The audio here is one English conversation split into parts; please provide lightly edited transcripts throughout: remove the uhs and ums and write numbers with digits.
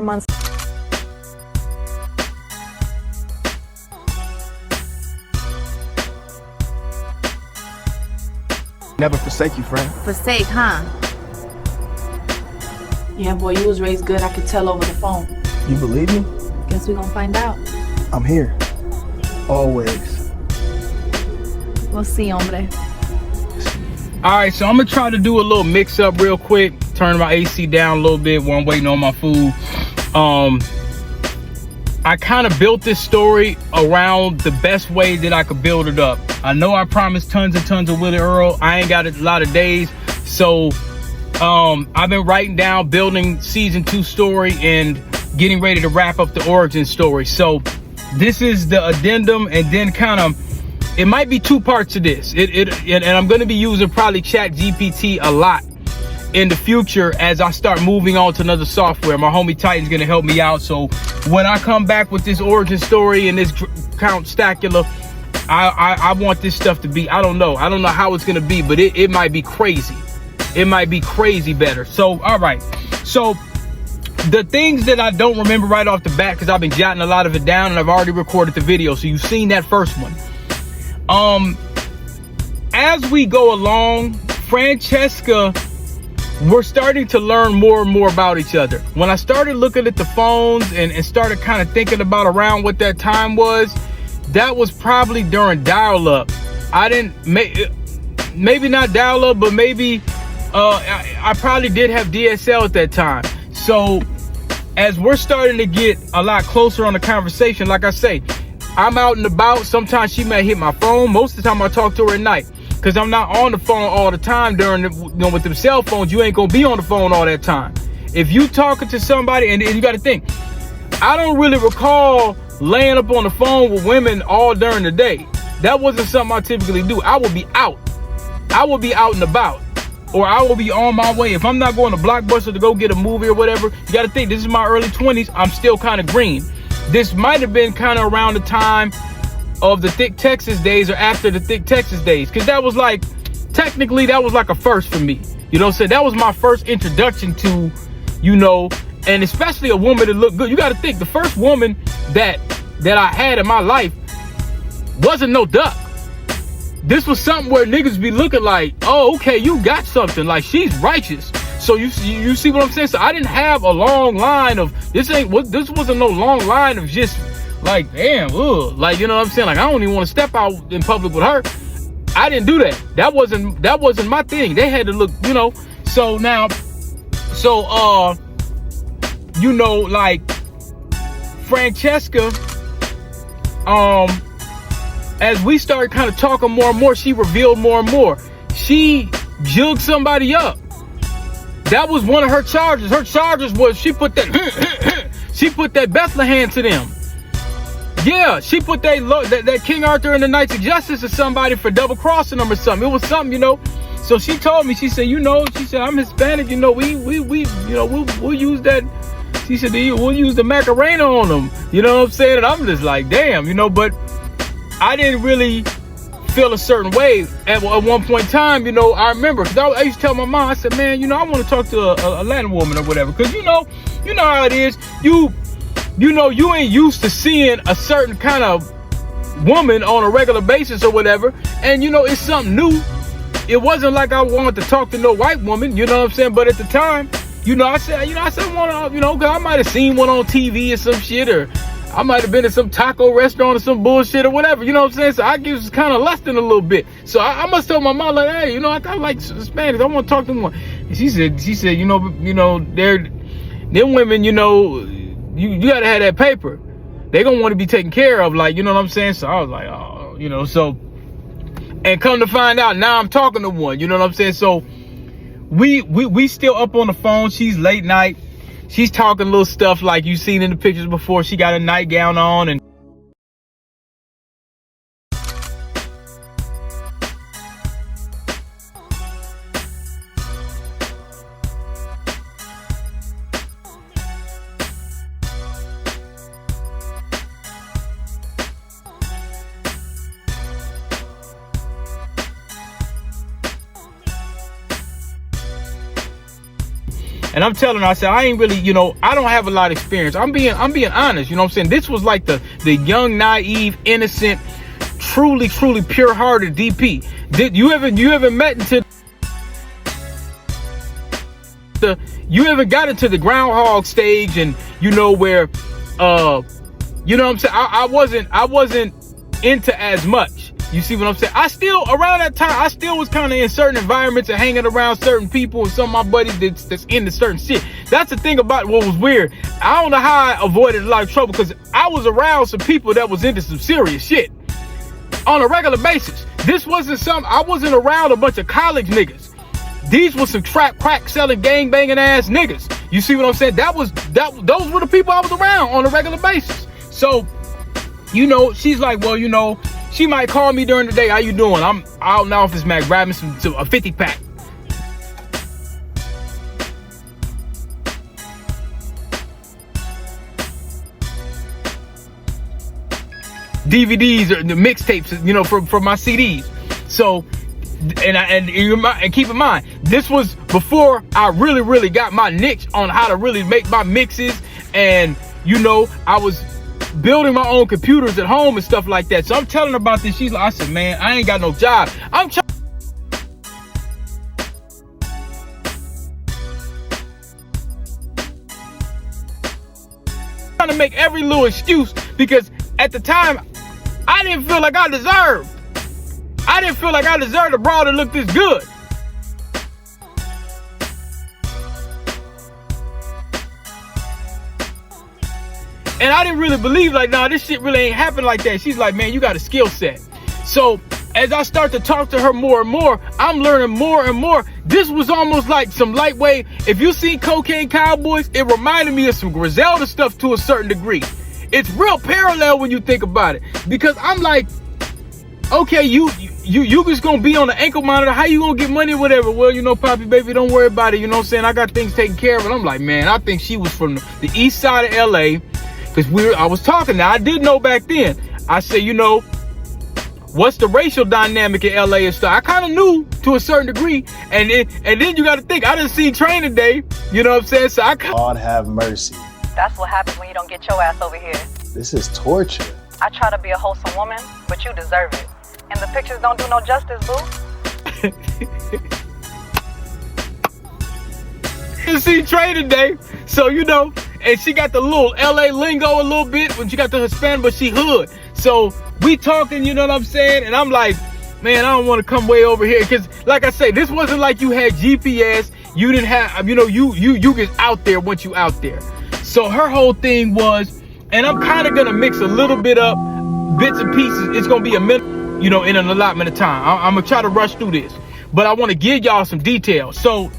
months. Never forsake you, Fran. Forsake, huh? Yeah, boy, you was raised good. I could tell over the phone. You believe me? Guess we gonna find out. I'm here. Always. We'll see, hombre. All right, so I'm gonna try to do a little mix up real quick. Turn my AC down a little bit while I'm waiting on my food. I kind of built this story around the best way that I could build it up. I know I promised tons and tons of Willie Earl. I ain't got a lot of days, so I've been writing down, building season 2 story and getting ready to wrap up the origin story. So this is the addendum, and then kind of it might be 2 parts to this. And I'm going to be using probably Chat GPT a lot in the future as I start moving on to another software. My homie Titan's going to help me out. So when I come back with this origin story and this Count Stacula, I want this stuff to be, I don't know how it's going to be, but it might be crazy. It might be crazy better. So, all right. So the things that I don't remember right off the bat, because I've been jotting a lot of it down and I've already recorded the video. So you've seen that first one. As we go along, Francesca, we're starting to learn more and more about each other. When I started looking at the phones and started kind of thinking about around what that time was, that was probably during dial-up. I didn't, maybe not dial-up, but maybe I probably did have DSL at that time. So as we're starting to get a lot closer on the conversation, like I say, I'm out and about. Sometimes she may hit my phone. Most of the time I talk to her at night, because I'm not on the phone all the time during the, with them cell phones. You ain't gonna be on the phone all that time. If you talking to somebody, and you got to think, I don't really recall laying up on the phone with women all during the day. That wasn't something I typically do. I would be out. I would be out and about, or I will be on my way. If I'm not going to Blockbuster to go get a movie or whatever, you got to think, this is my early 20s. I'm still kind of green. This might have been kind of around the time of the Thick Texas days, or after the Thick Texas days, because that was like, technically that was like a first for me. You know what I'm saying? That was my first introduction to, you know, and especially a woman that looked good. You got to think, the first woman that I had in my life wasn't no duck. This was something where niggas be looking like, oh, okay, you got something, like she's righteous. So you see what I'm saying? So I didn't have a long line of, this wasn't no long line of just like, damn, ugh, like, you know what I'm saying? Like, I don't even want to step out in public with her. I didn't do that. That wasn't my thing. They had to look, you know. So now, you know, like Francesca, as we started kind of talking more and more, she revealed more and more. She jugged somebody up. That was one of her charges. Her charges was she put that she put that Bethlehem to them. Yeah, she put that King Arthur and the Knights of Justice to somebody for double crossing them or something. It was something, you know. So she told me, she said, you know, she said, I'm Hispanic, you know, we you know, we'll use that. She said, we'll use the Macarena on them. You know what I'm saying? And I'm just like, damn, you know, but I didn't really feel a certain way at one point in time. You know, I remember, because I used to tell my mom, I said, man, you know, I want to talk to a Latin woman or whatever, because you know how it is. You know, you ain't used to seeing a certain kind of woman on a regular basis or whatever, and you know, it's something new. It wasn't like I wanted to talk to no white woman, you know what I'm saying? But at the time, you know, I said, I want to, you know, cause I might have seen one on TV or some shit, or I might have been at some taco restaurant or some bullshit or whatever, you know what I'm saying? So I was kind of lusting a little bit. So I must tell my mom, like, hey, you know, I like Spanish. I want to talk to them. And she said, you know, them women, you know, you got to have that paper. They gonna want to be taken care of, like, you know what I'm saying? So I was like, oh, you know, so, and come to find out, now I'm talking to one, you know what I'm saying? So we still up on the phone. She's late night. She's talking little stuff like you've seen in the pictures before. She got a nightgown on, and And I'm telling her, I said, I ain't really, I don't have a lot of experience. I'm being honest. You know what I'm saying? This was like the young, naive, innocent, truly pure-hearted DP. You haven't met into you haven't got into the groundhog stage, and where you know what I'm saying, I wasn't into as much. You see what I'm saying? Around that time, I still was kind of in certain environments and hanging around certain people and some of my buddies that's into certain shit. That's the thing about what was weird. I don't know how I avoided a lot of trouble, because I was around some people that was into some serious shit on a regular basis. I wasn't around a bunch of college niggas. These were some trap crack selling gang banging ass niggas. You see what I'm saying? Those were the people I was around on a regular basis. So, she's like, well, she might call me during the day. How you doing? I'm out in the office, man, grabbing a 50 pack. DVDs or the mixtapes, from my CDs. So, and keep in mind, this was before I really got my niche on how to really make my mixes, and I was building my own computers at home and stuff like that. So I'm telling her about this. I said, man, I ain't got no job. I'm trying to make every little excuse, because at the time I didn't feel like I deserved a broad that looked this good. And I didn't really believe, like, nah, this shit really ain't happen like that. She's like, man, you got a skill set. So as I start to talk to her more and more, I'm learning more and more. This was almost like some lightweight. If you see Cocaine Cowboys, it reminded me of some Griselda stuff to a certain degree. It's real parallel when you think about it, because I'm like, okay, you just gonna be on the ankle monitor. How you gonna get money or whatever? Well, Poppy, baby, don't worry about it. You know what I'm saying? I got things taken care of. And I'm like, man, I think she was from the east side of LA. Because I was talking. Now, I did know back then. I said, what's the racial dynamic in LA and stuff? I kind of knew to a certain degree. And then you got to think, I didn't see Training Day. You know what I'm saying? So God have mercy. That's what happens when you don't get your ass over here. This is torture. I try to be a wholesome woman, but you deserve it. And the pictures don't do no justice, boo. You see Training Day. So, and she got the little LA lingo a little bit when she got the Hispanic, but she hood. So we talking, you know what I'm saying? And I'm like, man, I don't want to come way over here. Because like I say, this wasn't like you had GPS. You didn't have, you get out there once you out there. So her whole thing was, and I'm kind of going to mix a little bit up, bits and pieces. It's going to be a minute, in an allotment of time. I'm going to try to rush through this. But I want to give y'all some details. So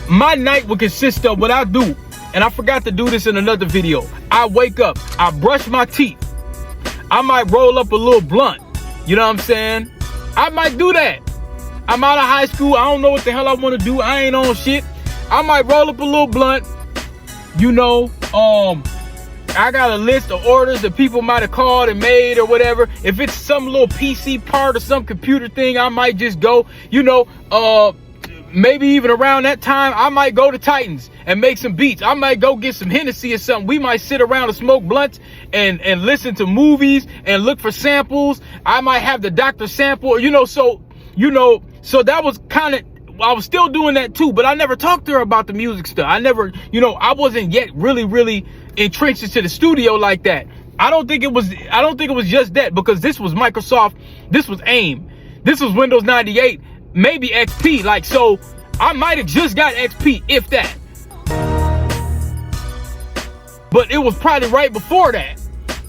my night would consist of what I do, and I forgot to do this in another video. I wake up, I brush my teeth, I might roll up a little blunt, you know what I'm saying? I might do that. I'm out of high school, I don't know what the hell I want to do, I ain't on shit. I might roll up a little blunt, I got a list of orders that people might have called and made or whatever. If it's some little PC part or some computer thing, I might just go, maybe even around that time, I might go to Titans and make some beats. I might go get some Hennessy or something. We might sit around and smoke blunts and listen to movies and look for samples. I might have the doctor sample, so that was kind of, I was still doing that too, but I never talked to her about the music stuff. I never, I wasn't yet really entrenched into the studio like that. I don't think it was just that, because this was Microsoft, this was AIM, this was Windows 98. Maybe XP, so I might have just got XP, if that. But it was probably right before that.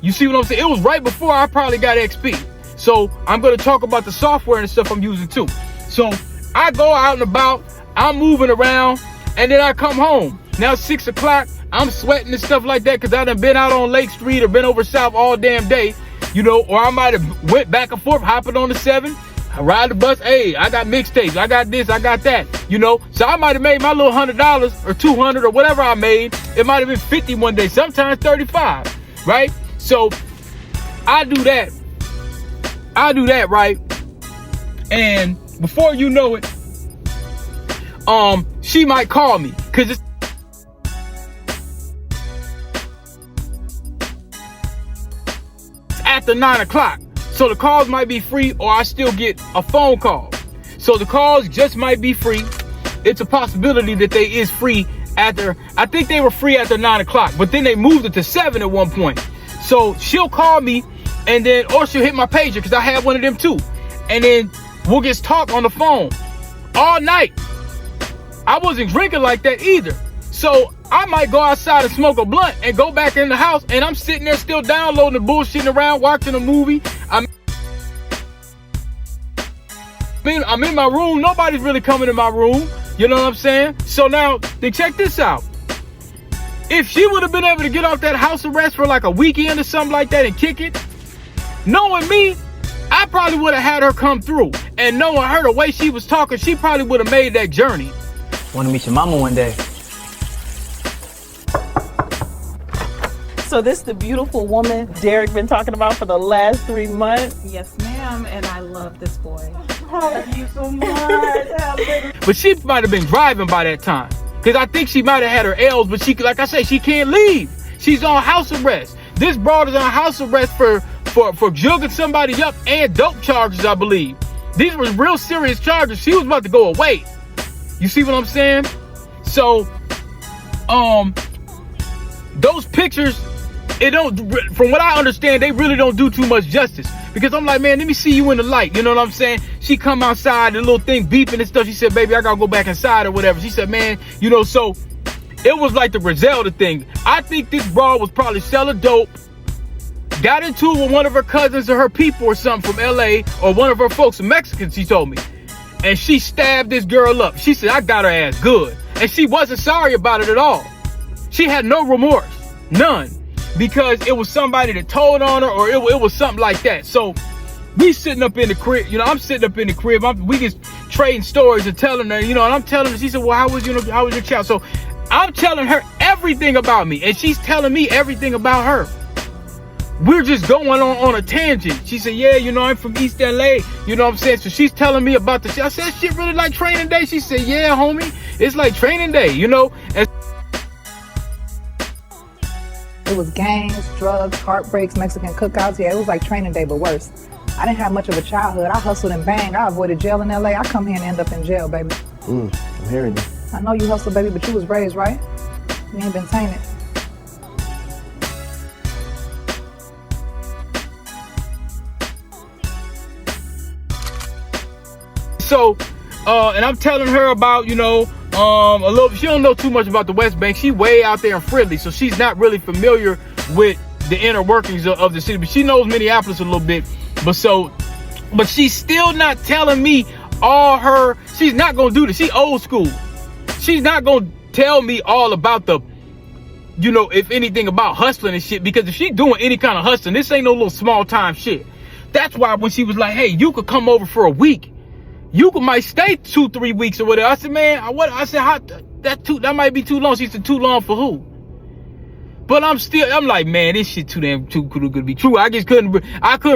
You see what I'm saying? It was right before I probably got XP. So I'm going to talk about the software and stuff I'm using too. So I go out and about, I'm moving around, and then I come home. Now it's 6 o'clock, I'm sweating and stuff like that, because I done been out on Lake Street or been over south all damn day, or I might have went back and forth, hopping on the 7. I ride the bus. Hey, I got mixtapes. I got this. I got that. So I might have made my little $100 or $200 or whatever I made. It might have been 50 one day, sometimes 35, right? So I do that, right? And before you know it, she might call me because it's after 9 o'clock. So the calls might be free, or I still get a phone call. So the calls just might be free. It's a possibility that they is free after, I think they were free after 9 o'clock, but then they moved it to 7 at one point. So she'll call me, and then, or she'll hit my pager, because I have one of them too. And then we'll just talk on the phone all night. I wasn't drinking like that either. So I might go outside and smoke a blunt and go back in the house, and I'm sitting there still downloading and bullshitting around, watching a movie. I'm in my room. Nobody's really coming in my room. You know what I'm saying? So now, then check this out. If she would have been able to get off that house arrest for like a weekend or something like that and kick it, knowing me, I probably would have had her come through. And knowing her, the way she was talking, she probably would have made that journey. Want to meet your mama one day. So this the beautiful woman Derek been talking about for the last 3 months. Yes, ma'am. And I love this boy. Thank you so much. But she might have been driving by that time. Because I think she might have had her L's, but she, like I say, she can't leave. She's on house arrest. This broad is on house arrest for jugging somebody up and dope charges, I believe. These were real serious charges. She was about to go away. You see what I'm saying? So, those pictures, from what I understand, they really don't do too much justice. Because I'm like, man, let me see you in the light. You know what I'm saying? She come outside, the little thing beeping and stuff. She said, baby, I gotta go back inside or whatever. She said, man, you know, so it was like the Griselda thing. I think this broad was probably selling dope, got into it with one of her cousins or her people or something from LA, or one of her folks, some Mexicans, she told me. And she stabbed this girl up. She said, I got her ass good. And she wasn't sorry about it at all. She had no remorse, none. Because it was somebody that told on her, or it was something like that. So we sitting up in the crib, you know, I'm sitting up in the crib. We just trading stories and telling her, you know, and I'm telling her, she said, well, how was your child? So I'm telling her everything about me, and she's telling me everything about her. We're just going on a tangent. She said, yeah, you know, I'm from East LA. You know what I'm saying? So she's telling me about the shit. I said, shit really like training day? She said, yeah, homie, it's like training day, you know? And it was gangs, drugs, heartbreaks, Mexican cookouts. Yeah, it was like training day, but worse. I didn't have much of a childhood. I hustled and banged. I avoided jail in LA. I come here and end up in jail, baby. I'm hearing you. I know you hustled, baby, but you was raised, right? You ain't been tainted. So, and I'm telling her about, you know, a little, she don't know too much about the West Bank. She way out there in Fridley, so she's not really familiar with the inner workings of the city, but she knows Minneapolis a little bit. But she's still not telling me all her, she's not gonna do this. She old school. She's not gonna tell me all about the, you know, if anything about hustling and shit, because if she's doing any kind of hustling, this ain't no little small time shit. That's why when she was like, hey, you could come over for a week. You might stay 2-3 weeks or whatever. I said, man, I said, that might be too long. She said, too long for who? But I'm like, man, this shit too good to be true. I couldn't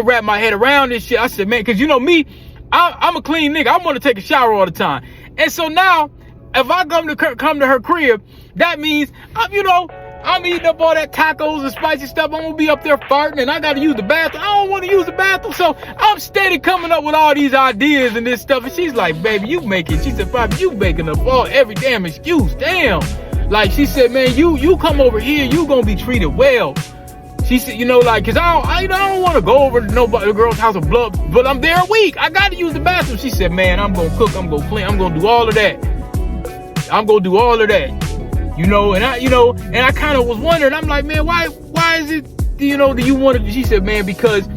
wrap my head around this shit. I said, man, cause you know me, I'm a clean nigga. I want to take a shower all the time. And so now, if I come to her crib, that means I'm eating up all that tacos and spicy stuff. I'm gonna be up there farting, and I gotta use the bathroom. I don't want to use the bathroom, so I'm steady coming up with all these ideas and this stuff. And she's like, baby, she said, Bobby, you making up every damn excuse. Damn. Like, she said, man, you come over here, you gonna be treated well. She said, you know, like, cause I don't want to go over to the girl's house of blood, but I'm there a week. I gotta use the bathroom. She said, man, I'm gonna cook, I'm gonna clean, I'm gonna do all of that. You know, and I kind of was wondering, I'm like, man, why is it, you know, do you want to, she said, man, because,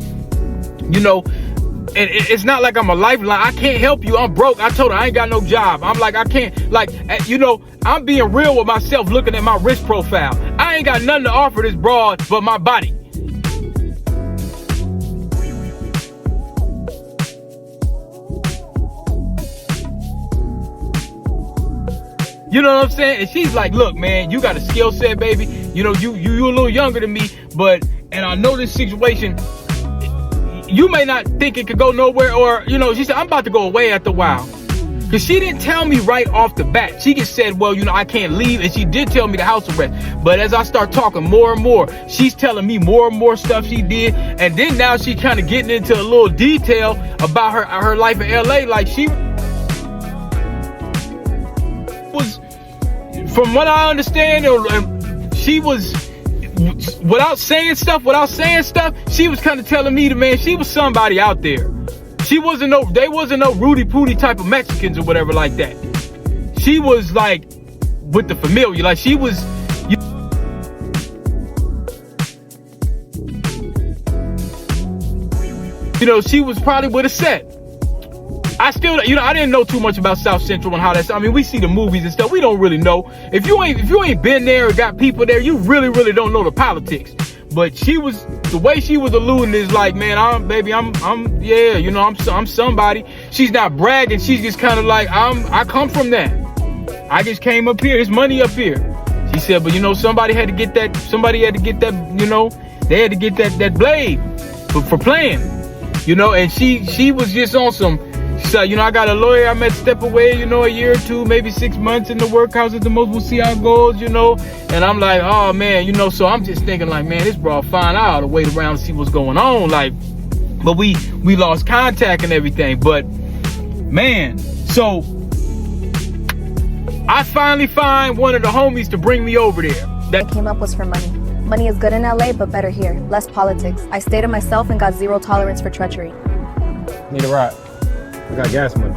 you know, and it's not like I'm a lifeline. I can't help you. I'm broke. I told her I ain't got no job. I'm like, I can't, like, you know, I'm being real with myself looking at my risk profile. I ain't got nothing to offer this broad but my body. You know what I'm saying? And she's like, look, man, you got a skill set, baby. You know, you a little younger than me, and I know this situation, you may not think it could go nowhere, or, you know, she said, I'm about to go away after a while. Because she didn't tell me right off the bat. She just said, well, you know, I can't leave. And she did tell me the house arrest. But as I start talking more and more, she's telling me more and more stuff she did. And then now she's kind of getting into a little detail about her life in LA. Like she was, from what I understand, she was, without saying stuff, she was kind of telling me that, man, she was somebody out there. They wasn't no Rudy Pooty type of Mexicans or whatever like that. She was like with the familiar, like she was, you know, she was probably with a set. I still, you know, I didn't know too much about South Central and how that's, I mean, we see the movies and stuff. We don't really know. If you ain't been there or got people there, you really don't know the politics. But she was, the way she was alluding is like, man, I'm yeah, you know, I'm somebody. She's not bragging. She's just kind of like, I come from that. I just came up here. There's money up here. She said, but you know, somebody had to get that, you know, they had to get that blade for playing, you know, and she was just on some, she said, you know, I got a lawyer I met step away, you know, a year or two, maybe 6 months in the workhouse at the most. We'll see how it goes, you know. And I'm like, oh, man, you know, so I'm just thinking like, man, this bro, fine. I ought to wait around and see what's going on. Like, but we lost contact and everything. But, man, so I finally find one of the homies to bring me over there. That came up was for money. Money is good in LA, but better here. Less politics. I stayed to myself and got zero tolerance for treachery. Need a ride. I got gas money.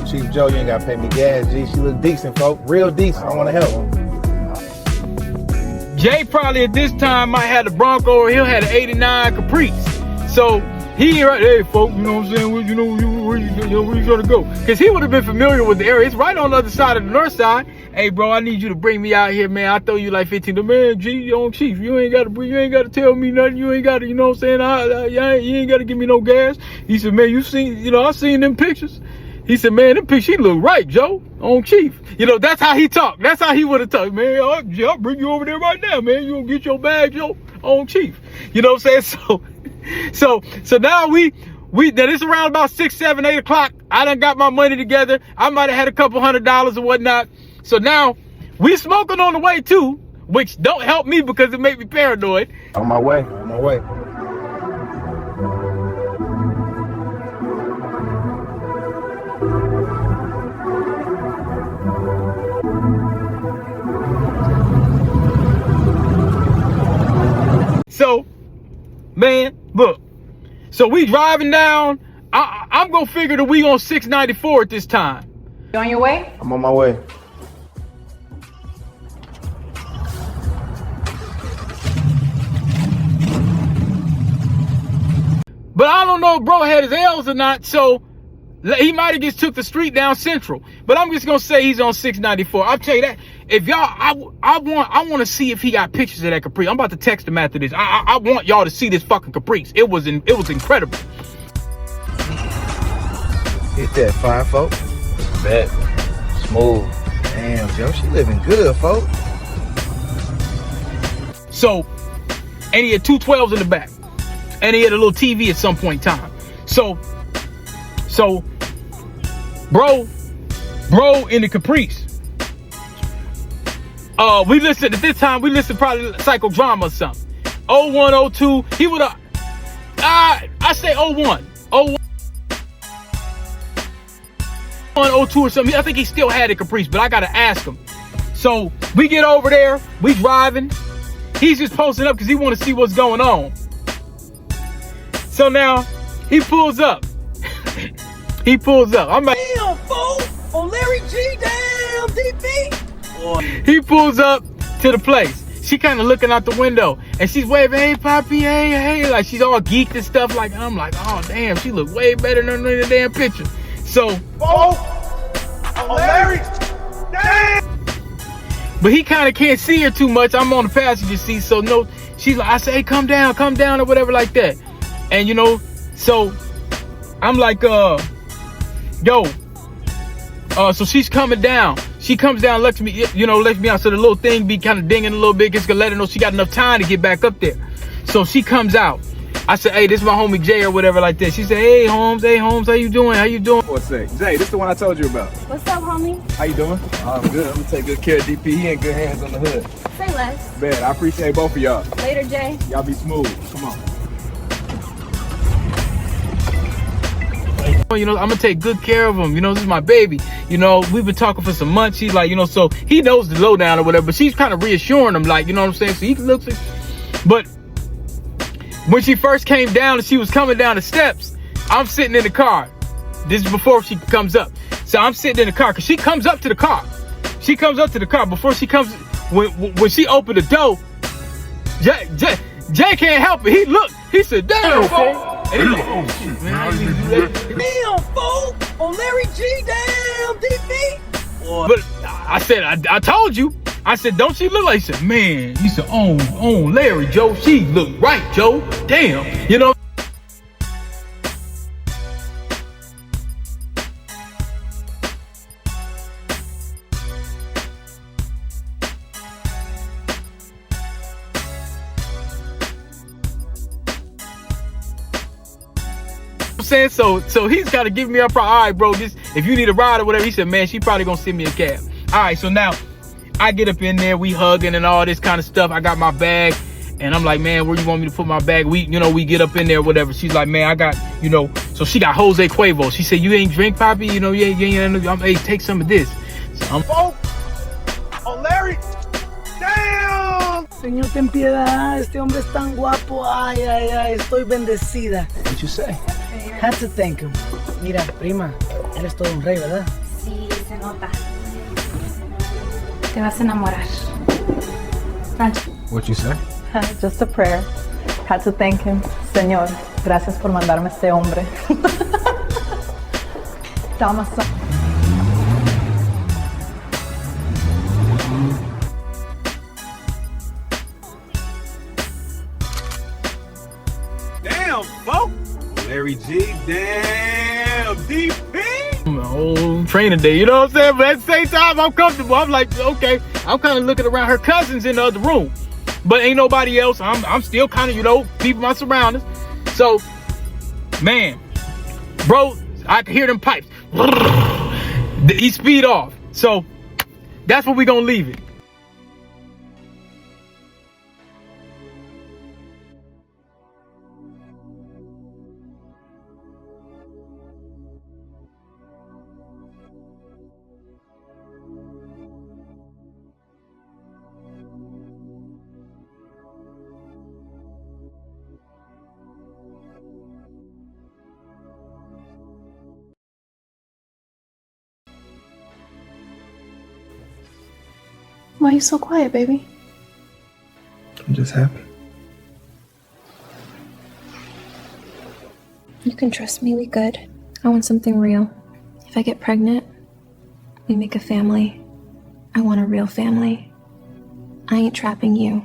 Chief Joe, you ain't gotta pay me gas, G. She look decent, folk. Real decent. I wanna help. Jay probably at this time might have the Bronco or he'll have the 89 Caprice. So he right, hey folk, you know what I'm saying? Where you gonna go? Because he would have been familiar with the area. It's right on the other side of the north side. Hey bro, I need you to bring me out here, man. I'll throw you like 15. Man, G, yo, Chief, you ain't gotta tell me nothing. You ain't gotta, you know what I'm saying? You ain't gotta give me no gas. He said, man, you seen, you know, I seen them pictures. He said, man, them pictures, she look right, Joe, on Chief. You know, that's how he talked. That's how he would have talked. Man, I'll bring you over there right now, man. You gonna get your bag, Joe, on Chief. You know what I'm saying? So now we that it's around about 6, 7, 8 o'clock. I done got my money together. I might have had a couple $100 or whatnot. So now we smoking on the way too, which don't help me because it make me paranoid. On my way. So, man, look. So we driving down. I'm gonna figure that we on 694 at this time. You on your way? I'm on my way. But I don't know if bro had his L's or not, so he might have just took the street down Central. But I'm just gonna say he's on 694. I'll tell you that. If y'all, I want to see if he got pictures of that Caprice. I'm about to text him after this. I want y'all to see this fucking Caprice. It was incredible. Hit that fine, folk. Bet. Smooth. Damn, Joe, she living good, folk. So, and he had 2 12s in the back. And he had a little TV at some point in time. So bro in the Caprice. We listened at this time, probably Psychodrama or something. 01, 02, he would have, I say 01. 02 or something. I think he still had a Caprice, but I gotta ask him. So we get over there, we driving. He's just posting up because he want to see what's going on. So now he pulls up. I'm like, Damn, fool! On Larry G, damn, DP! He pulls up to the place. She kind of looking out the window and she's waving, hey, Poppy, hey. Like she's all geeked and stuff. Like, I'm like, oh, damn, she look way better than the damn picture. So, Larry! Damn! but he kind of can't see her too much. I'm on the passenger seat, so no, she's like, I say, hey, come down or whatever like that. And you know, so I'm like, so she's coming down. She comes down, lets me out. So the little thing be kind of dinging a little bit, just gonna let her know she got enough time to get back up there. So she comes out I said, hey, this is my homie Jay or whatever like that. She said, hey Holmes, how you doing? How you doing? What's that? Jay, this the one I told you about. What's up, homie? How you doing? I'm good. I'm gonna take good care of DP. He in good hands on the hood. Say less. Man, I appreciate both of y'all. Later, Jay. Y'all be smooth. Come on. You know, I'm gonna take good care of him. You know, this is my baby. You know, we've been talking for some months. She's like, you know, so he knows the lowdown or whatever, but she's kind of reassuring him, like, you know what I'm saying? So he looks like, but when she first came down and she was coming down the steps, I'm sitting in the car. This is before she comes up. So I'm sitting in the car because she comes up to the car. She comes up to the car before she comes. When she opened the door, Jay can't help it. He looked. He said, "Damn, fool." And he like, "Oh shit, man, I didn't do that." Damn, fool! On Larry G, damn, DP. But I said, I told you. I said, don't she look like? He said, man. He said, on Larry, Joe. She look right, Joe. Damn, you know. Saying so he's got to give me a all right, bro, this, if you need a ride or whatever. He said, man, she probably gonna send me a cab. All right, so now I get up in there, we hugging and all this kind of stuff. I got my bag and I'm like, man, where you want me to put my bag? We get up in there, whatever. She's like, man, I got, so she got Jose Cuervo. She said, you ain't drink, Poppy? Hey, take some of this. So I'm, Oh, Larry! Damn! Señor, ten piedad. Este hombre es tan guapo. Ay, ay, ay. Estoy bendecida. What'd you say? Had to thank him. Mira, prima, eres todo un rey, ¿verdad? Sí, se nota. Te vas a enamorar. Franch. What'd you say? Just a prayer. Had to thank him. Señor, gracias por mandarme este hombre. Dama son. Damn, fool! Larry G, damn, DP! whole training day, you know what I'm saying? But at the same time, I'm comfortable. I'm like, okay, I'm kind of looking around. Her cousins in the other room, but ain't nobody else. I'm still kind of, keeping my surroundings. So, man, bro, I can hear them pipes. He speed off. So, that's where we gonna leave it. Why are you so quiet, baby? I'm just happy. You can trust me, we good. I want something real. If I get pregnant, we make a family. I want a real family. I ain't trapping you.